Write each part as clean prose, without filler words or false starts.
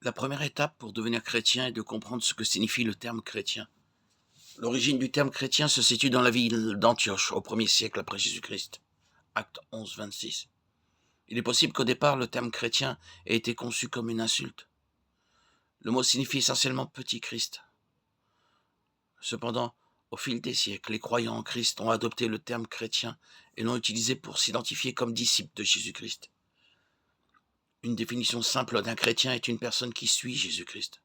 La première étape pour devenir chrétien est de comprendre ce que signifie le terme chrétien. L'origine du terme chrétien se situe dans la ville d'Antioche, au 1er siècle après Jésus-Christ. Acte 11, 26. Il est possible qu'au départ, le terme chrétien ait été conçu comme une insulte. Le mot signifie essentiellement petit Christ. Cependant, au fil des siècles, les croyants en Christ ont adopté le terme chrétien et l'ont utilisé pour s'identifier comme disciples de Jésus-Christ. Une définition simple d'un chrétien est une personne qui suit Jésus-Christ.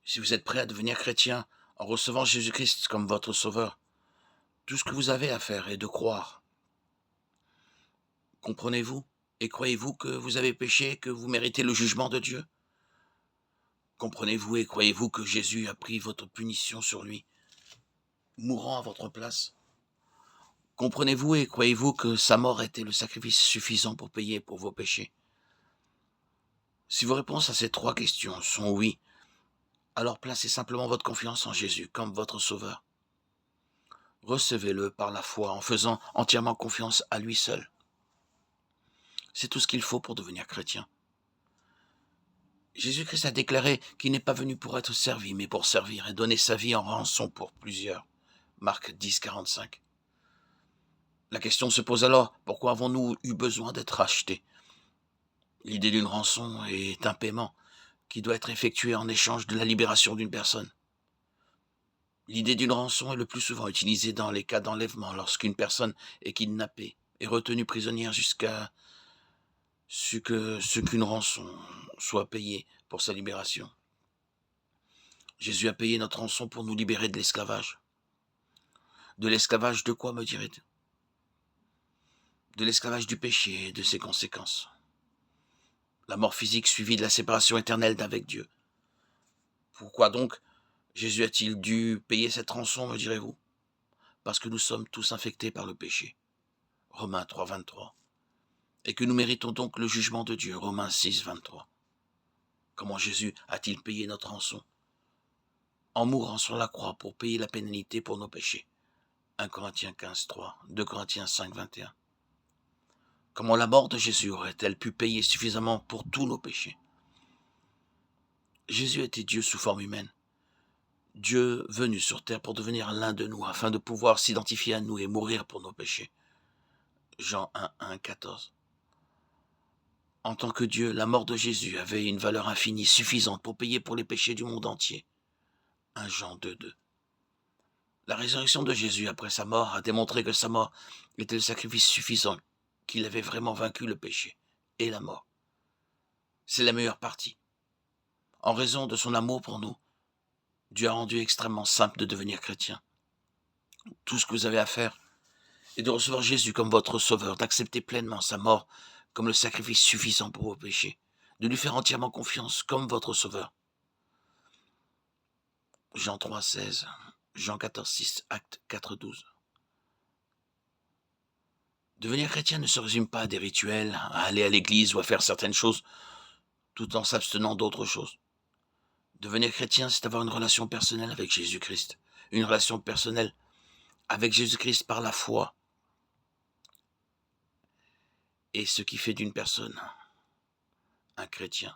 Si vous êtes prêt à devenir chrétien en recevant Jésus-Christ comme votre sauveur, tout ce que vous avez à faire est de croire. Comprenez-vous et croyez-vous que vous avez péché et que vous méritez le jugement de Dieu? Comprenez-vous et croyez-vous que Jésus a pris votre punition sur lui, mourant à votre place? Comprenez-vous et croyez-vous que sa mort était le sacrifice suffisant pour payer pour vos péchés? Si vos réponses à ces trois questions sont oui, alors placez simplement votre confiance en Jésus comme votre sauveur. Recevez-le par la foi en faisant entièrement confiance à lui seul. C'est tout ce qu'il faut pour devenir chrétien. Jésus-Christ a déclaré qu'il n'est pas venu pour être servi, mais pour servir et donner sa vie en rançon pour plusieurs. Marc 10, 45. La question se pose alors, pourquoi avons-nous eu besoin d'être rachetés? L'idée d'une rançon est un paiement qui doit être effectué en échange de la libération d'une personne. L'idée d'une rançon est le plus souvent utilisée dans les cas d'enlèvement lorsqu'une personne est kidnappée et retenue prisonnière jusqu'à ce qu'une rançon soit payée pour sa libération. Jésus a payé notre rançon pour nous libérer de l'esclavage. De l'esclavage de quoi, me direz-vous? De l'esclavage du péché et de ses conséquences. La mort physique suivie de la séparation éternelle d'avec Dieu. Pourquoi donc Jésus a-t-il dû payer cette rançon, me direz-vous? Parce que nous sommes tous infectés par le péché. Romains 3, 23. Et que nous méritons donc le jugement de Dieu. Romains 6, 23. Comment Jésus a-t-il payé notre rançon? En mourant sur la croix pour payer la pénalité pour nos péchés. 1 Corinthiens 15, 3, 2 Corinthiens 5, 21. Comment la mort de Jésus aurait-elle pu payer suffisamment pour tous nos péchés? Jésus était Dieu sous forme humaine. Dieu venu sur terre pour devenir l'un de nous, afin de pouvoir s'identifier à nous et mourir pour nos péchés. Jean 1, 1, 14. En tant que Dieu, la mort de Jésus avait une valeur infinie, suffisante pour payer pour les péchés du monde entier. 1 Jean 2, 2. La résurrection de Jésus après sa mort a démontré que sa mort était le sacrifice suffisant, qu'il avait vraiment vaincu le péché et la mort. C'est la meilleure partie. En raison de son amour pour nous, Dieu a rendu extrêmement simple de devenir chrétien. Tout ce que vous avez à faire est de recevoir Jésus comme votre sauveur, d'accepter pleinement sa mort comme le sacrifice suffisant pour vos péchés, de lui faire entièrement confiance comme votre sauveur. Jean 3, 16, Jean 14, 6, Acte 4, 12. Devenir chrétien ne se résume pas à des rituels, à aller à l'église ou à faire certaines choses, tout en s'abstenant d'autres choses. Devenir chrétien, c'est avoir une relation personnelle avec Jésus-Christ. Une relation personnelle avec Jésus-Christ par la foi. Et ce qui fait d'une personne un chrétien.